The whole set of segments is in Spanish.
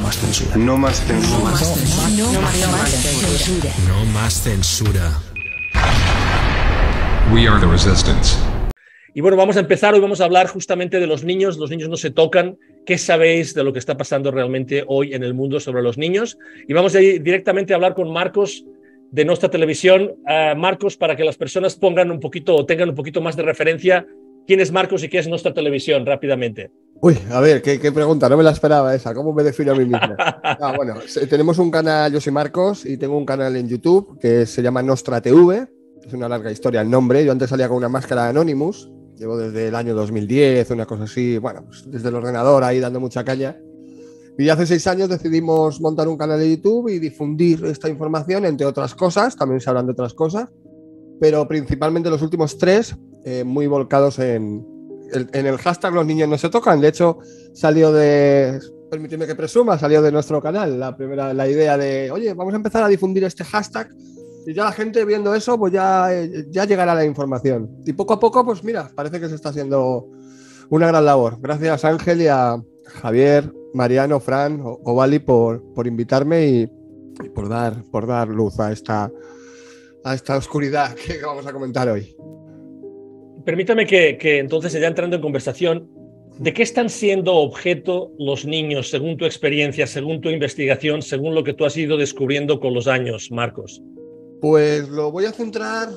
más censura. No más censura. No más censura. We are the resistance. Y bueno, vamos a empezar. Hoy vamos a hablar justamente de los niños. Los niños no se tocan. ¿Qué sabéis de lo que está pasando realmente hoy en el mundo sobre los niños? Y vamos a ir directamente a hablar con Marcos de Nostra Televisión. Marcos, para que las personas pongan un poquito o tengan un poquito más de referencia, ¿quién es Marcos y qué es Nostra Televisión? Rápidamente. Uy, a ver, qué pregunta, no me la esperaba esa. ¿Cómo me defino a mí mismo? Bueno, tenemos un canal, yo soy Marcos, y tengo un canal en YouTube que se llama Nostra TV. Es una larga historia el nombre. Yo antes salía con una máscara de Anonymous. Llevo desde el año 2010, una cosa así, bueno, pues desde el ordenador ahí dando mucha caña. Y hace 6 años decidimos montar un canal de YouTube y difundir esta información, entre otras cosas. También se hablan de otras cosas, pero principalmente los últimos 3 muy volcados en el hashtag Los niños no se tocan. De hecho, salió de, permíteme que presuma, salió de nuestro canal la idea de, oye, vamos a empezar a difundir este hashtag. Y ya la gente viendo eso, pues ya llegará la información. Y poco a poco, pues mira, parece que se está haciendo una gran labor. Gracias a Ángel y a Javier, Mariano, Fran o Vali por invitarme y por dar luz a esta oscuridad que vamos a comentar hoy. Permítame que entonces, ya entrando en conversación, ¿de qué están siendo objeto los niños según tu experiencia, según tu investigación, según lo que tú has ido descubriendo con los años, Marcos? Pues lo voy a centrar,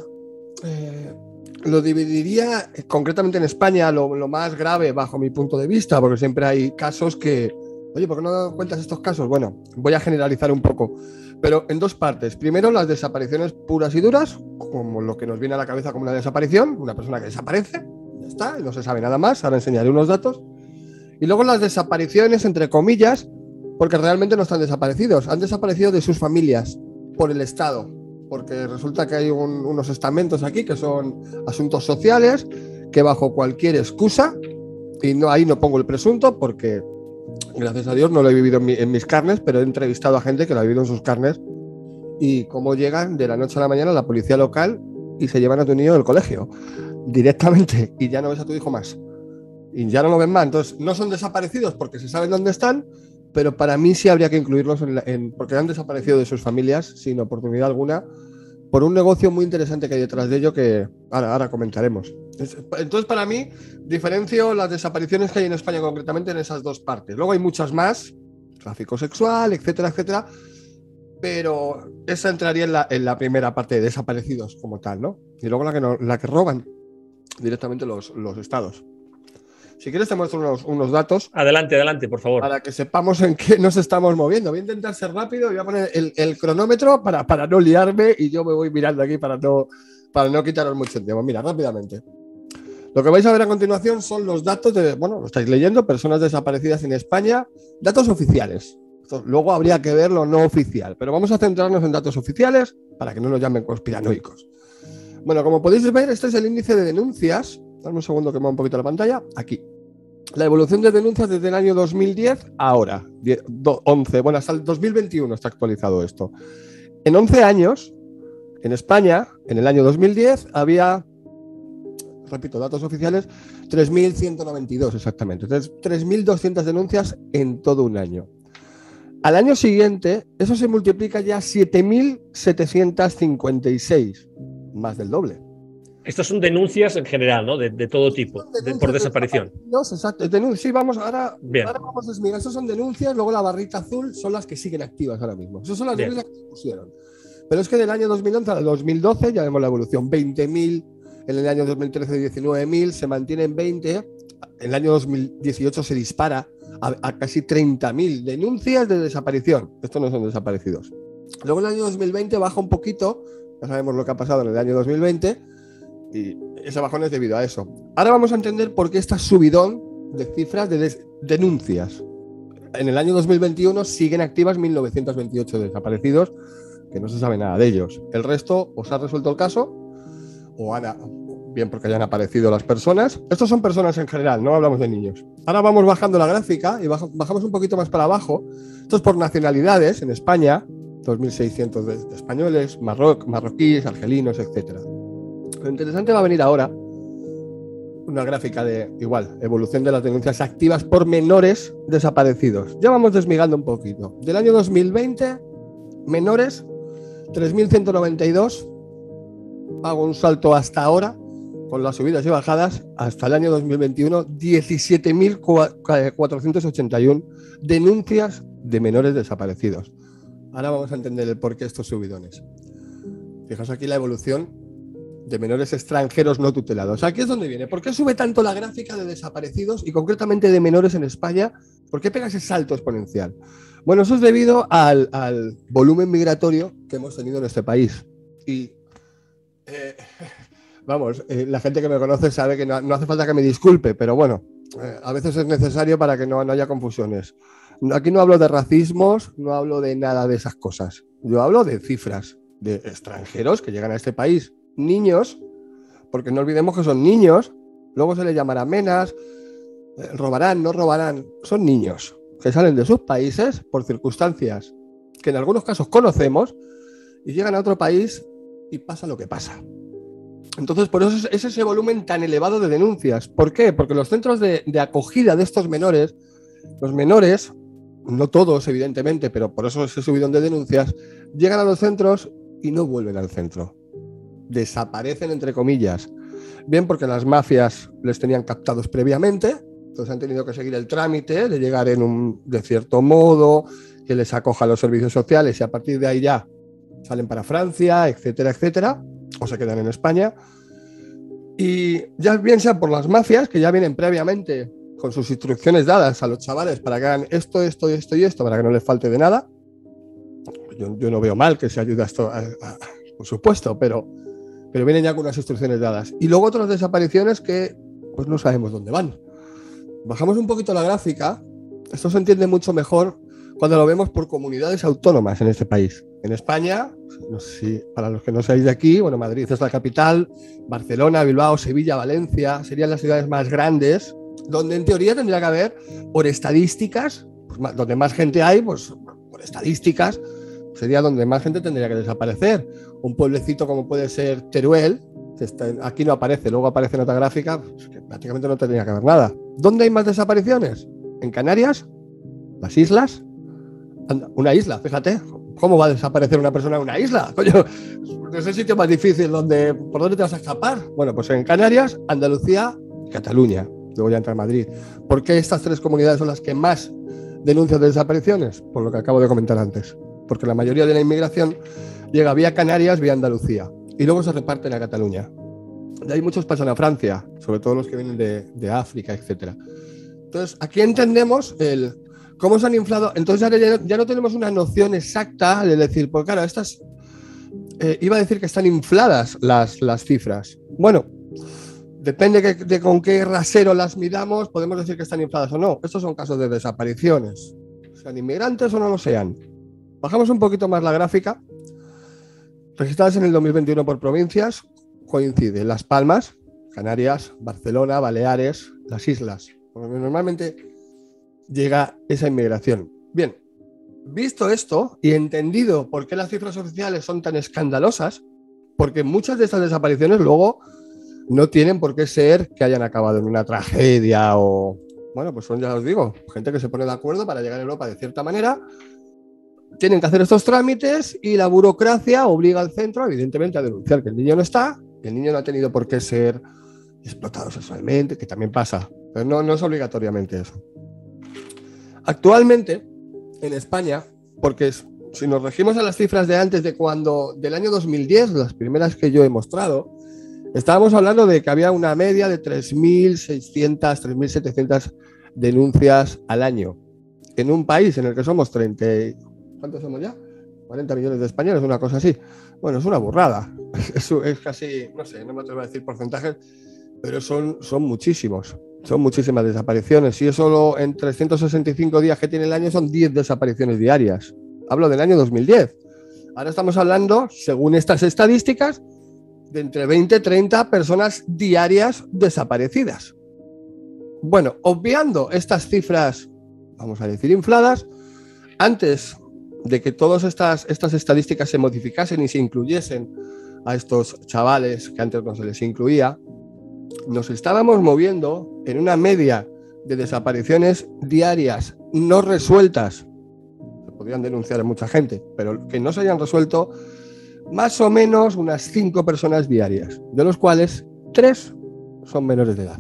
lo dividiría concretamente en España, lo más grave bajo mi punto de vista, porque siempre hay casos que, oye, ¿por qué no cuentas estos casos? Bueno, voy a generalizar un poco, pero en 2 partes. Primero, las desapariciones puras y duras, como lo que nos viene a la cabeza como una desaparición, una persona que desaparece, ya está, y no se sabe nada más, ahora enseñaré unos datos. Y luego las desapariciones, entre comillas, porque realmente no están desaparecidos, han desaparecido de sus familias, por el Estado. Porque resulta que hay unos estamentos aquí que son asuntos sociales, que bajo cualquier excusa, y ahí no pongo el presunto porque, gracias a Dios, no lo he vivido en mis carnes, pero he entrevistado a gente que lo ha vivido en sus carnes, y cómo llegan de la noche a la mañana la policía local y se llevan a tu niño del colegio, directamente, y ya no ves a tu hijo más. Y ya no lo ven más. Entonces, no son desaparecidos porque se saben dónde están, pero para mí sí habría que incluirlos porque han desaparecido de sus familias sin oportunidad alguna, por un negocio muy interesante que hay detrás de ello que ahora comentaremos. Entonces, para mí, diferencio las desapariciones que hay en España concretamente en esas 2 partes. Luego hay muchas más, tráfico sexual, etcétera, etcétera, pero esa entraría en la primera parte de desaparecidos como tal, ¿no? Y luego la que roban directamente los estados. Si quieres te muestro unos datos. Adelante, por favor. Para que sepamos en qué nos estamos moviendo. Voy a intentar ser rápido y voy a poner el cronómetro para no liarme y yo me voy mirando aquí para no quitaros mucho tiempo. Mira, rápidamente. Lo que vais a ver a continuación son los datos lo estáis leyendo, personas desaparecidas en España, datos oficiales. Luego habría que ver lo no oficial, pero vamos a centrarnos en datos oficiales para que no nos llamen conspiranoicos. Bueno, como podéis ver, este es el índice de denuncias. Dame un segundo que mueva un poquito la pantalla. Aquí. La evolución de denuncias desde el año 2010 a ahora. 11. Bueno, hasta el 2021 está actualizado esto. En 11 años, en España, en el año 2010, había, repito, datos oficiales, 3.192 exactamente. Entonces, 3.200 denuncias en todo un año. Al año siguiente, eso se multiplica ya 7.756, más del doble. Estas son denuncias en general, ¿no? De todo tipo, por desaparición. Exacto. Sí, vamos, ahora vamos a desmigar. Estas son denuncias, luego la barrita azul son las que siguen activas ahora mismo. Esas son las denuncias que se pusieron. Pero es que del año 2011 al 2012 ya vemos la evolución. 20.000, en el año 2013 19.000, se mantiene en 20. En el año 2018 se dispara a casi 30.000 denuncias de desaparición. Estos no son desaparecidos. Luego en el año 2020 baja un poquito. Ya sabemos lo que ha pasado en el año 2020. Y ese bajón es debido a eso. Ahora vamos a entender por qué esta subidón de cifras de denuncias. En el año 2021 siguen activas 1.928 desaparecidos, que no se sabe nada de ellos. El resto os ha resuelto el caso, bien porque hayan aparecido las personas. Estos son personas en general, no hablamos de niños. Ahora vamos bajando la gráfica y bajamos un poquito más para abajo. Esto es por nacionalidades en España, 2.600 de españoles, marroquíes, argelinos, etcétera. Lo interesante va a venir ahora. una gráfica de, igual, evolución de las denuncias activas por menores desaparecidos. Ya vamos desmigando un poquito. Del año 2020, menores, 3.192. Hago un salto hasta ahora, con las subidas y bajadas, hasta el año 2021, 17.481 denuncias de menores desaparecidos. Ahora vamos a entender el porqué de estos subidones. Fijaos aquí la evolución de menores extranjeros no tutelados. Aquí es donde viene. ¿Por qué sube tanto la gráfica de desaparecidos y concretamente de menores en España? ¿Por qué pega ese salto exponencial? Bueno, eso es debido al volumen migratorio que hemos tenido en este país. Y la gente que me conoce sabe que no hace falta que me disculpe, pero bueno, a veces es necesario para que no haya confusiones. Aquí no hablo de racismos, no hablo de nada de esas cosas. Yo hablo de cifras de extranjeros que llegan a este país, niños, porque no olvidemos que son niños, luego se les llamará menas, robarán, no robarán, son niños que salen de sus países por circunstancias que en algunos casos conocemos y llegan a otro país y pasa lo que pasa. Entonces, por eso es ese volumen tan elevado de denuncias. ¿Por qué? Porque los centros de acogida de estos menores, los menores, no todos evidentemente, pero por eso ese subidón de denuncias, llegan a los centros y no vuelven al centro. Desaparecen, entre comillas. Bien porque las mafias les tenían captados previamente, entonces han tenido que seguir el trámite de llegar de cierto modo, que les acoja a los servicios sociales y a partir de ahí ya salen para Francia, etcétera, etcétera, o se quedan en España. Y ya bien sea por las mafias, que ya vienen previamente con sus instrucciones dadas a los chavales para que hagan esto, esto y esto y esto, para que no les falte de nada. Yo no veo mal que se ayude a esto, por supuesto, pero vienen ya con unas instrucciones dadas. Y luego otras desapariciones que pues no sabemos dónde van. Bajamos un poquito la gráfica. Esto se entiende mucho mejor cuando lo vemos por comunidades autónomas en este país. En España, no sé si para los que no seáis de aquí, bueno, Madrid es la capital, Barcelona, Bilbao, Sevilla, Valencia, serían las ciudades más grandes, donde en teoría tendría que haber, por estadísticas, pues, donde más gente hay, pues por estadísticas, sería donde más gente tendría que desaparecer. Un pueblecito como puede ser Teruel, que aquí no aparece, luego aparece en otra gráfica, pues que prácticamente no tendría que haber nada. ¿Dónde hay más desapariciones? ¿En Canarias? ¿Las islas? Una isla, fíjate. ¿Cómo va a desaparecer una persona en una isla? Coño, es el sitio más difícil ¿por dónde te vas a escapar? Bueno, pues en Canarias, Andalucía y Cataluña. Luego ya entra Madrid. ¿Por qué estas tres comunidades son las que más denuncian de desapariciones? Por lo que acabo de comentar antes. Porque la mayoría de la inmigración llega vía Canarias, vía Andalucía. Y luego se reparten a Cataluña. De ahí muchos pasan a Francia, sobre todo los que vienen de África, etc. Entonces, aquí entendemos cómo se han inflado. Entonces, ya no tenemos una noción exacta de decir, pues claro, estas. Iba a decir que están infladas las cifras. Bueno, depende de con qué rasero las midamos, podemos decir que están infladas o no. Estos son casos de desapariciones, sean inmigrantes o no lo sean. Bajamos un poquito más la gráfica. Registradas en el 2021 por provincias, coincide Las Palmas, Canarias, Barcelona, Baleares, las islas. Porque normalmente llega esa inmigración. Bien, visto esto y entendido por qué las cifras oficiales son tan escandalosas, porque muchas de estas desapariciones luego no tienen por qué ser que hayan acabado en una tragedia o... Bueno, pues son, ya os digo, gente que se pone de acuerdo para llegar a Europa de cierta manera. Tienen que hacer estos trámites y la burocracia obliga al centro, evidentemente, a denunciar que el niño no está, que el niño no ha tenido por qué ser explotado sexualmente, que también pasa, pero no es obligatoriamente eso. Actualmente, en España, porque si nos regimos a las cifras de antes del año 2010, las primeras que yo he mostrado, estábamos hablando de que había una media de 3.600, 3.700 denuncias al año. En un país en el que somos 30... ¿Cuántos somos ya? 40 millones de españoles, una cosa así. Bueno, es una burrada. Es casi, no sé, no me atrevo a decir porcentajes, pero son muchísimos. Son muchísimas desapariciones. Y solo en 365 días que tiene el año son 10 desapariciones diarias. Hablo del año 2010. Ahora estamos hablando, según estas estadísticas, de entre 20 y 30 personas diarias desaparecidas. Bueno, obviando estas cifras, vamos a decir infladas, antes de que todas estas estadísticas se modificasen y se incluyesen a estos chavales que antes no se les incluía, nos estábamos moviendo en una media de desapariciones diarias no resueltas. Se podrían denunciar a mucha gente, pero que no se hayan resuelto, más o menos unas 5 personas diarias, de los cuales 3 son menores de edad.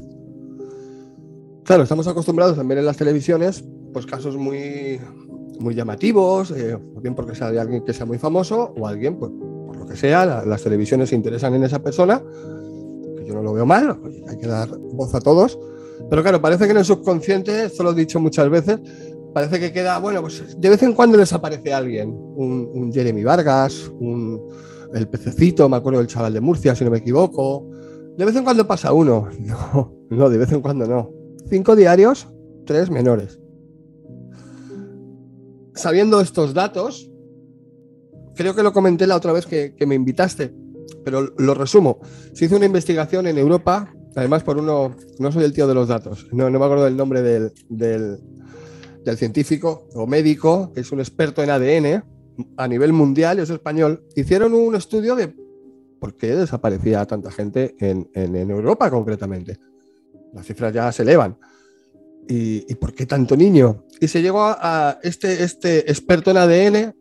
Claro, estamos acostumbrados a ver en las televisiones pues casos muy llamativos, o bien porque sea de alguien que sea muy famoso, o alguien, pues, por lo que sea, las televisiones se interesan en esa persona, que yo no lo veo mal, hay que dar voz a todos, pero claro, parece que en el subconsciente, esto lo he dicho muchas veces, parece que queda, bueno, pues de vez en cuando desaparece alguien, un Jeremy Vargas, el Pececito, me acuerdo del chaval de Murcia, si no me equivoco, de vez en cuando pasa uno, no, de vez en cuando no. 5 diarios, 3 menores. Sabiendo estos datos, creo que lo comenté la otra vez que me invitaste, pero lo resumo. Se hizo una investigación en Europa, además por uno, no soy el tío de los datos, no me acuerdo del nombre del científico o médico, que es un experto en ADN a nivel mundial, es español. Hicieron un estudio de por qué desaparecía tanta gente en Europa concretamente. Las cifras ya se elevan. ¿Y por qué tanto niño? Y se llegó a este experto en ADN,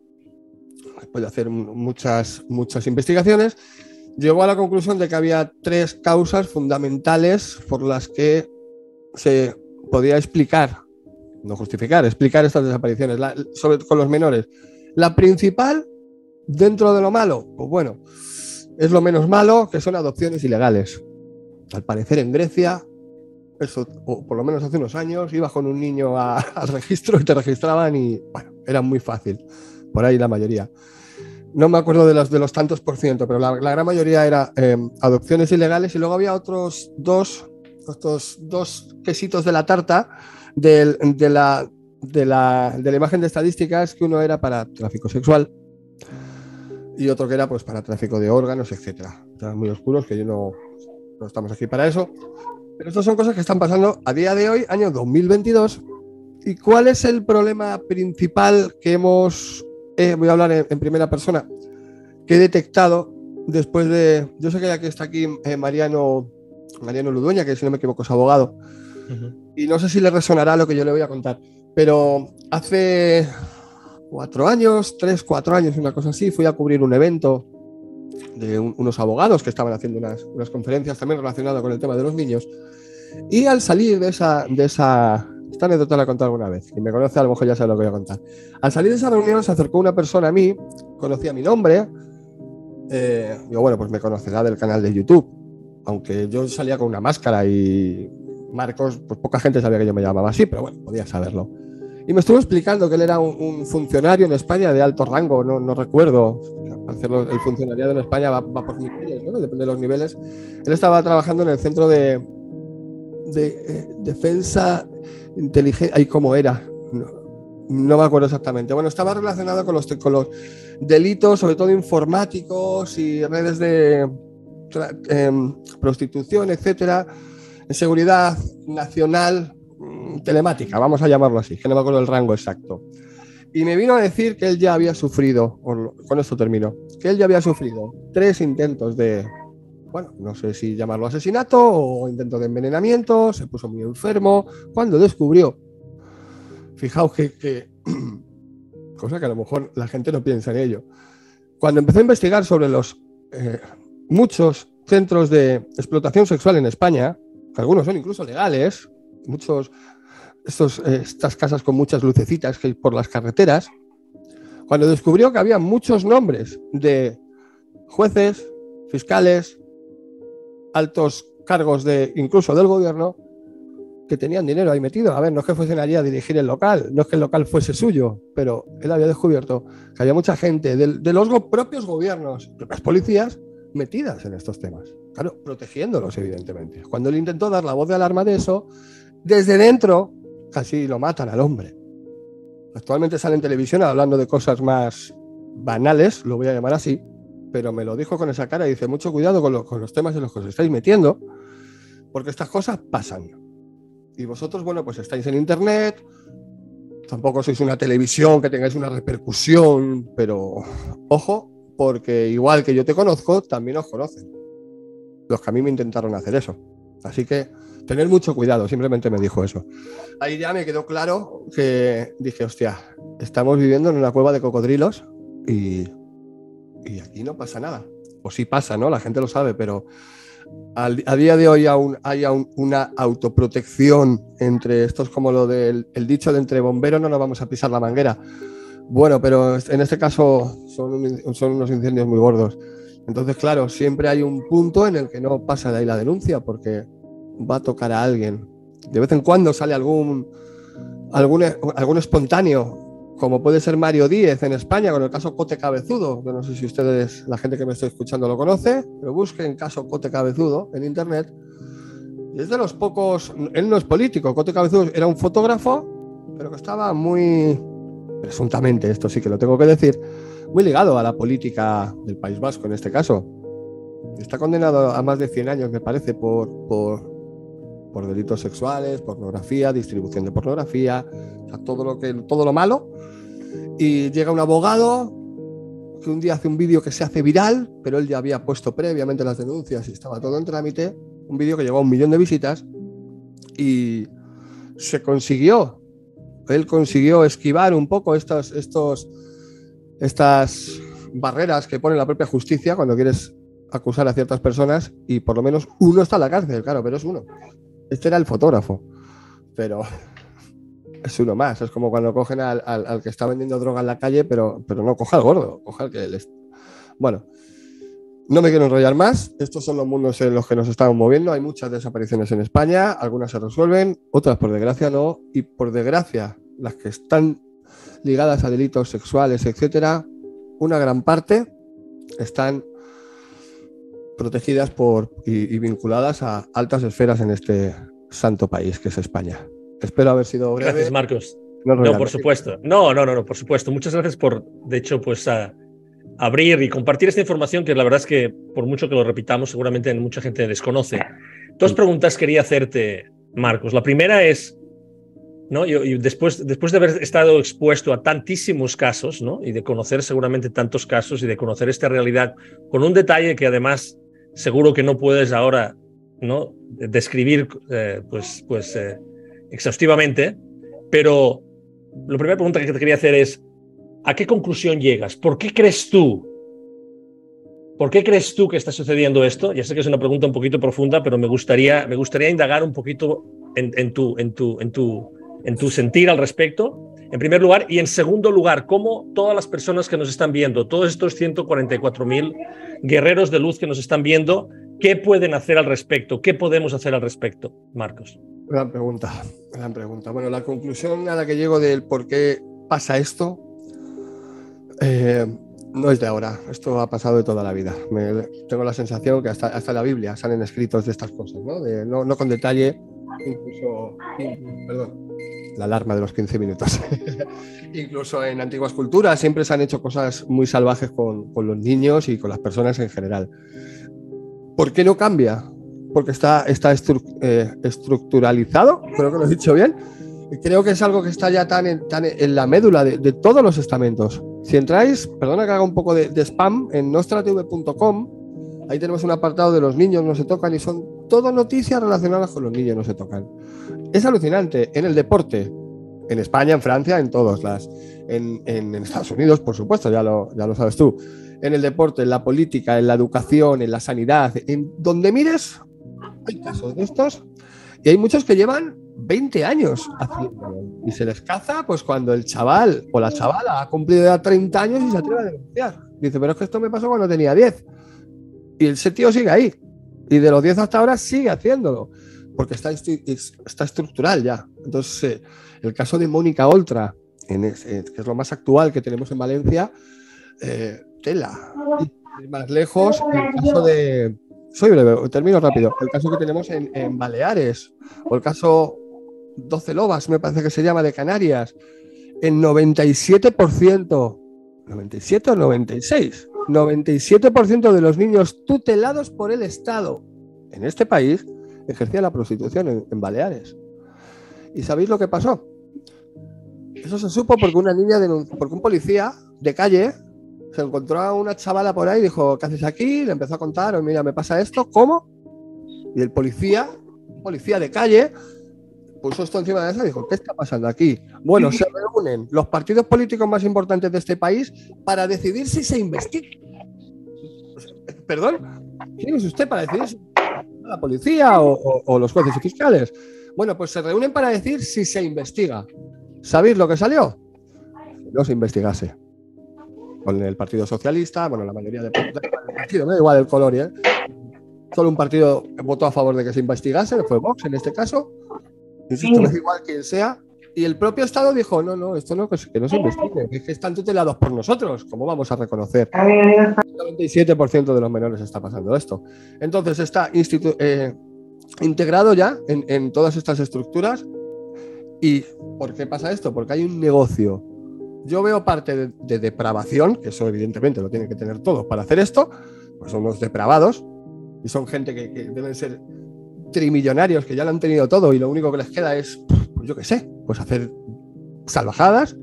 después de hacer muchas investigaciones, llegó a la conclusión de que había 3 causas fundamentales por las que se podía explicar, no justificar, explicar estas desapariciones, con los menores. La principal, dentro de lo malo, pues bueno, es lo menos malo, que son adopciones ilegales. Al parecer en Grecia, eso, o por lo menos hace unos años, ibas con un niño al registro y te registraban y, bueno, era muy fácil. Por ahí la mayoría. No me acuerdo de los tantos por ciento, pero la gran mayoría era adopciones ilegales, y luego había otros dos quesitos de la tarta de la imagen de estadísticas, que uno era para tráfico sexual y otro que era pues para tráfico de órganos, etcétera. Estaban muy oscuros, que yo no estamos aquí para eso. Pero estas son cosas que están pasando a día de hoy, año 2022. ¿Y cuál es el problema principal que hemos... voy a hablar en primera persona, que he detectado después de... Yo sé que aquí está aquí Mariano Ludueña, que si no me equivoco es abogado. Uh-huh. Y no sé si le resonará lo que yo le voy a contar. Pero hace 4 años, 4 años, una cosa así, fui a cubrir un evento de unos abogados que estaban haciendo unas conferencias también relacionadas con el tema de los niños. Y al salir de esa esta anécdota la he contado alguna vez, quien me conoce a lo mejor ya sabe lo que voy a contar. Al salir de esa reunión se acercó una persona a mí, conocía mi nombre, digo, bueno, pues me conocerá del canal de YouTube, aunque yo salía con una máscara y Marcos, pues poca gente sabía que yo me llamaba así, pero bueno, podía saberlo. Y me estuvo explicando que él era un funcionario en España de alto rango, no recuerdo. El funcionariado en España va por niveles, ¿no? Depende de los niveles. Él estaba trabajando en el centro de defensa inteligente, ahí cómo era, no me acuerdo exactamente. Bueno, estaba relacionado con los delitos, sobre todo informáticos y redes de prostitución, etcétera, en seguridad nacional telemática, vamos a llamarlo así, que no me acuerdo el rango exacto. Y me vino a decir que él ya había sufrido, con esto termino, que él ya había sufrido 3 intentos de, bueno, no sé si llamarlo asesinato o intento de envenenamiento, se puso muy enfermo, cuando descubrió, fijaos que cosa que a lo mejor la gente no piensa en ello, cuando empezó a investigar sobre los muchos centros de explotación sexual en España, que algunos son incluso legales, muchos estas casas con muchas lucecitas que hay por las carreteras, cuando descubrió que había muchos nombres de jueces, fiscales, altos cargos incluso del gobierno, que tenían dinero ahí metido. A ver, no es que fuesen allí a dirigir el local, no es que el local fuese suyo, pero él había descubierto que había mucha gente de los propios gobiernos, de las policías, metidas en estos temas. Claro, protegiéndolos, evidentemente. Cuando él intentó dar la voz de alarma de eso, desde dentro casi lo matan al hombre. Actualmente sale en televisión hablando de cosas más banales, lo voy a llamar así, pero me lo dijo con esa cara y dice, mucho cuidado con los temas en los que os estáis metiendo, porque estas cosas pasan. Y vosotros, bueno, pues estáis en internet, tampoco sois una televisión que tengáis una repercusión, pero ojo, porque igual que yo te conozco, también os conocen. Los que a mí me intentaron hacer eso. Así que tener mucho cuidado, simplemente me dijo eso. Ahí ya me quedó claro que dije, hostia, estamos viviendo en una cueva de cocodrilos y aquí no pasa nada. O sí pasa, ¿no? La gente lo sabe, pero a día de hoy hay una autoprotección entre esto, es como lo del el dicho de entre bomberos no nos vamos a pisar la manguera. Bueno, pero en este caso son unos incendios muy gordos. Entonces, claro, siempre hay un punto en el que no pasa de ahí la denuncia porque va a tocar a alguien. De vez en cuando sale algún espontáneo, como puede ser Mario Díez en España con el caso Cote Cabezudo, que no sé si ustedes, la gente que me está escuchando lo conoce, pero busquen caso Cote Cabezudo en internet. Y es de los pocos, él no es político, Cote Cabezudo era un fotógrafo, pero que estaba muy, presuntamente, esto sí que lo tengo que decir, muy ligado a la política del País Vasco en este caso. Está condenado a más de 100 años, me parece, por delitos sexuales, pornografía, distribución de pornografía, o sea, todo lo malo. Y llega un abogado que un día hace un vídeo que se hace viral, pero él ya había puesto previamente las denuncias y estaba todo en trámite, un vídeo que llegó a 1 millón de visitas y él consiguió esquivar un poco estas barreras que pone la propia justicia cuando quieres acusar a ciertas personas y por lo menos uno está en la cárcel, claro, pero es uno. Este era el fotógrafo, pero es uno más. Es como cuando cogen al que está vendiendo droga en la calle, pero no coja al gordo, coja al que les... Bueno, no me quiero enrollar más. Estos son los mundos en los que nos estamos moviendo. Hay muchas desapariciones en España, algunas se resuelven, otras por desgracia no, y por desgracia las que están ligadas a delitos sexuales, etcétera, una gran parte están protegidas y vinculadas a altas esferas en este santo país que es España. Espero haber sido breve. Gracias, Marcos. No, por supuesto. No, por supuesto. Muchas gracias por, de hecho, pues abrir y compartir esta información que la verdad es que, por mucho que lo repitamos, seguramente mucha gente desconoce. 2 preguntas quería hacerte, Marcos. La primera es, ¿no? Yo después de haber estado expuesto a tantísimos casos, ¿no? Y de conocer seguramente tantos casos y de conocer esta realidad con un detalle que además seguro que no puedes ahora, ¿no? Describir exhaustivamente, pero la primera pregunta que te quería hacer es, ¿a qué conclusión llegas? ¿Por qué crees tú que está sucediendo esto? Ya sé que es una pregunta un poquito profunda, pero me gustaría indagar un poquito en tu sentir al respecto, en primer lugar, y en segundo lugar, cómo todas las personas que nos están viendo, todos estos 144.000 guerreros de luz que nos están viendo, ¿qué pueden hacer al respecto? ¿Qué podemos hacer al respecto, Marcos? Gran pregunta. Bueno, la conclusión a la que llego del por qué pasa esto no es de ahora. Esto ha pasado de toda la vida. Tengo la sensación que hasta en la Biblia salen escritos de estas cosas, ¿no? No con detalle, perdón, la alarma de los 15 minutos. Incluso en antiguas culturas siempre se han hecho cosas muy salvajes con los niños y con las personas en general. ¿Por qué no cambia? Porque está estructuralizado, creo que lo he dicho bien. Creo que es algo que está ya tan en la médula de todos los estamentos. Si entráis, perdona que haga un poco de spam, en nostratv.com, ahí tenemos un apartado de los niños no se tocan y son todas noticias relacionadas con los niños no se tocan. Es alucinante. En el deporte, en España, en Francia, en todos en Estados Unidos, por supuesto, ya lo sabes tú. En el deporte, en la política, en la educación, en la sanidad, en donde mires, hay casos de estos y hay muchos que llevan 20 años haciéndolo y se les caza pues cuando el chaval o la chavala ha cumplido ya 30 años y se atreve a denunciar. Dice, pero es que esto me pasó cuando tenía 10 y ese tío sigue ahí y de los 10 hasta ahora sigue haciéndolo porque está estructural ya. Entonces el caso de Mónica Oltra, que es lo más actual que tenemos en Valencia, tela. Y más lejos, el caso de... Soy breve, termino rápido. El caso que tenemos en Baleares, o el caso 12 Lobas, me parece que se llama, de Canarias, en 97%, 97 o 96, 97% de los niños tutelados por el Estado en este país ejercían la prostitución en Baleares. ¿Y sabéis lo que pasó? Eso se supo porque porque un policía de calle se encontró a una chavala por ahí y dijo, ¿qué haces aquí? Le empezó a contar, mira, me pasa esto, ¿cómo? Y el policía policía de calle puso esto encima de la mesa y dijo, ¿qué está pasando aquí? Bueno, se reúnen los partidos políticos más importantes de este país para decidir si se investiga. ¿Perdón? ¿Quién es usted para decidir si la policía o los jueces y fiscales? Bueno, pues se reúnen para decir si se investiga. ¿Sabéis lo que salió? No se investigase. Con el Partido Socialista, bueno, la mayoría del partido, me da igual el color, ¿eh? Solo un partido votó a favor de que se investigase, fue Vox en este caso. Insisto, me da igual quien sea. Y el propio Estado dijo, no, esto no, que no se investigue, es que están tutelados por nosotros. ¿Cómo vamos a reconocer? El 97% de los menores está pasando esto. Entonces está integrado ya en todas estas estructuras. ¿Y por qué pasa esto? Porque hay un negocio. Yo veo parte de depravación, que eso evidentemente lo tienen que tener todos para hacer esto, pues son unos depravados y son gente que deben ser trimillonarios, que ya lo han tenido todo y lo único que les queda es, pues yo qué sé, pues hacer salvajadas,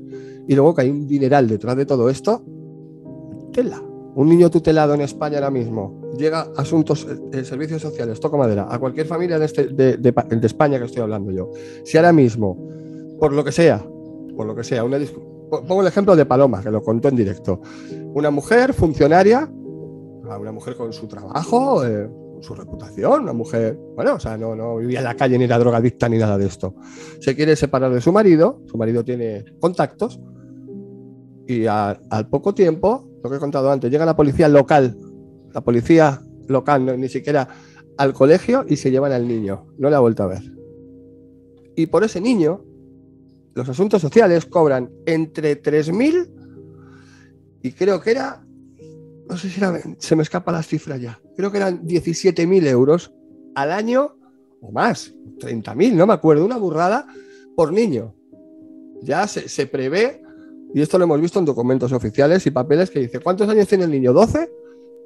y luego que hay un dineral detrás de todo esto. Tela. Un niño tutelado en España ahora mismo, llega a asuntos, servicios sociales, toco madera, a cualquier familia de España que estoy hablando yo. Si ahora mismo, por lo que sea, pongo el ejemplo de Paloma, que lo contó en directo. Una mujer funcionaria, una mujer con su trabajo, su reputación, una mujer, bueno, o sea, no vivía en la calle ni era drogadicta ni nada de esto. Se quiere separar de su marido tiene contactos y al poco tiempo, lo que he contado antes, llega la policía local, ni siquiera al colegio, y se llevan al niño, no le ha vuelto a ver. Y por ese niño, los asuntos sociales cobran entre 3.000 y creo que era, no sé si era, se me escapa las cifras ya, creo que eran 17.000 euros al año o más, 30.000, no me acuerdo, una burrada por niño. Ya se prevé, y esto lo hemos visto en documentos oficiales y papeles que dice, ¿cuántos años tiene el niño? ¿12?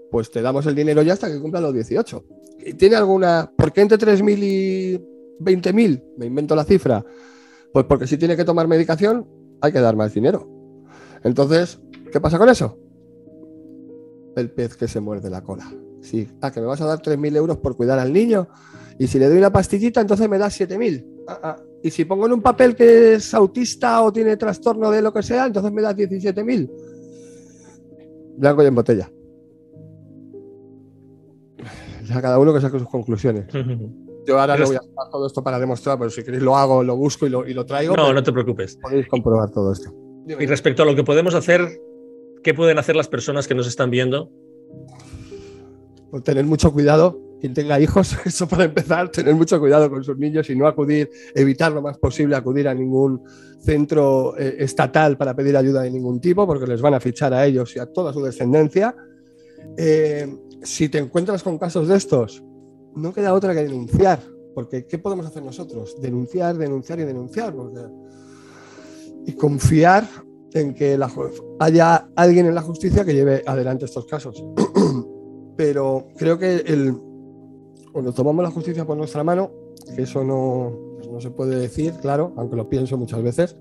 Pues te damos el dinero ya hasta que cumpla los 18. ¿Y tiene alguna, por qué entre 3.000 y 20.000? Me invento la cifra. Pues porque si tiene que tomar medicación, hay que dar más dinero. Entonces, ¿qué pasa con eso? El pez que se muerde la cola. Sí, que me vas a dar 3.000 euros por cuidar al niño, y si le doy una pastillita, entonces me das 7.000. Y si pongo en un papel que es autista o tiene trastorno de lo que sea, entonces me das 17.000. Blanco y en botella. Ya cada uno que saque sus conclusiones. Yo ahora no voy a hacer todo esto para demostrar, pero si queréis lo hago, lo busco y lo traigo. No te preocupes. Podéis comprobar todo esto. Y respecto a lo que podemos hacer, ¿qué pueden hacer las personas que nos están viendo? Pues tener mucho cuidado. Quien tenga hijos, eso para empezar, tener mucho cuidado con sus niños y no evitar lo más posible acudir a ningún centro estatal para pedir ayuda de ningún tipo, porque les van a fichar a ellos y a toda su descendencia. Si te encuentras con casos de estos, no queda otra que denunciar, porque ¿qué podemos hacer nosotros? Denunciar. Y confiar en que haya alguien en la justicia que lleve adelante estos casos. Pero creo que cuando tomamos la justicia por nuestra mano, que eso no se puede decir, claro, aunque lo pienso muchas veces,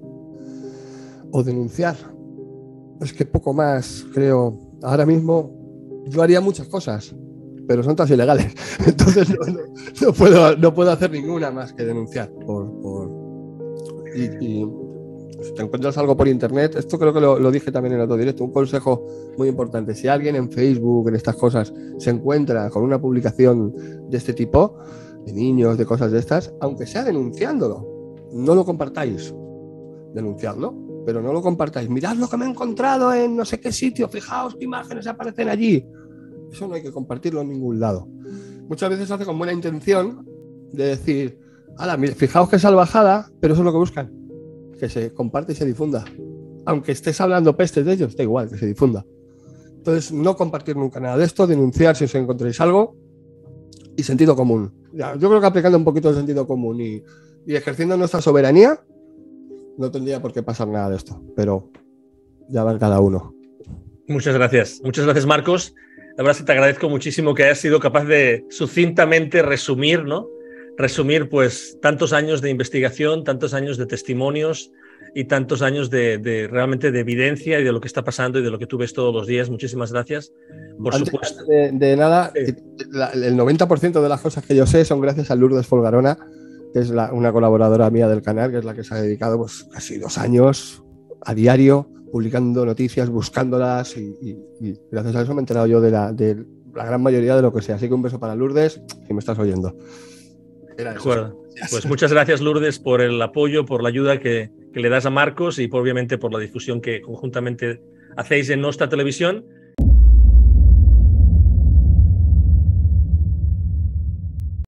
o denunciar. Es que poco más, creo. Ahora mismo yo haría muchas cosas, pero son todas ilegales. Entonces no puedo hacer ninguna más que denunciar. Y si te encuentras algo por internet, esto creo que lo dije también en otro directo, un consejo muy importante: si alguien en Facebook, en estas cosas, se encuentra con una publicación de este tipo, de niños, de cosas de estas, aunque sea denunciándolo, no lo compartáis. Denunciadlo, pero no lo compartáis. Mirad lo que me he encontrado en no sé qué sitio, fijaos qué imágenes aparecen allí. Eso no hay que compartirlo en ningún lado. Muchas veces se hace con buena intención de decir, fijaos qué salvajada, pero eso es lo que buscan, que se comparte y se difunda. Aunque estés hablando pestes de ellos, da igual, que se difunda. Entonces, no compartir nunca nada de esto, denunciar si os encontréis algo, y sentido común. Yo creo que aplicando un poquito de sentido común y ejerciendo nuestra soberanía, no tendría por qué pasar nada de esto, pero ya va cada uno. Muchas gracias, Marcos. La verdad es que te agradezco muchísimo que hayas sido capaz de sucintamente resumir, ¿no? Resumir pues tantos años de investigación, tantos años de testimonios, y tantos años realmente de evidencia y de lo que está pasando y de lo que tú ves todos los días. Muchísimas gracias. Por supuesto. De nada, Sí. el 90% de las cosas que yo sé son gracias a Lourdes Folgarona, que es una colaboradora mía del canal, que es la que se ha dedicado pues, casi 2 años a diario publicando noticias, buscándolas y gracias a eso me he enterado yo de la gran mayoría de lo que sé. Así que un beso para Lourdes, si me estás oyendo. De acuerdo. Pues muchas gracias, Lourdes, por el apoyo, por la ayuda que le das a Marcos y obviamente por la difusión que conjuntamente hacéis en Nostra Televisión.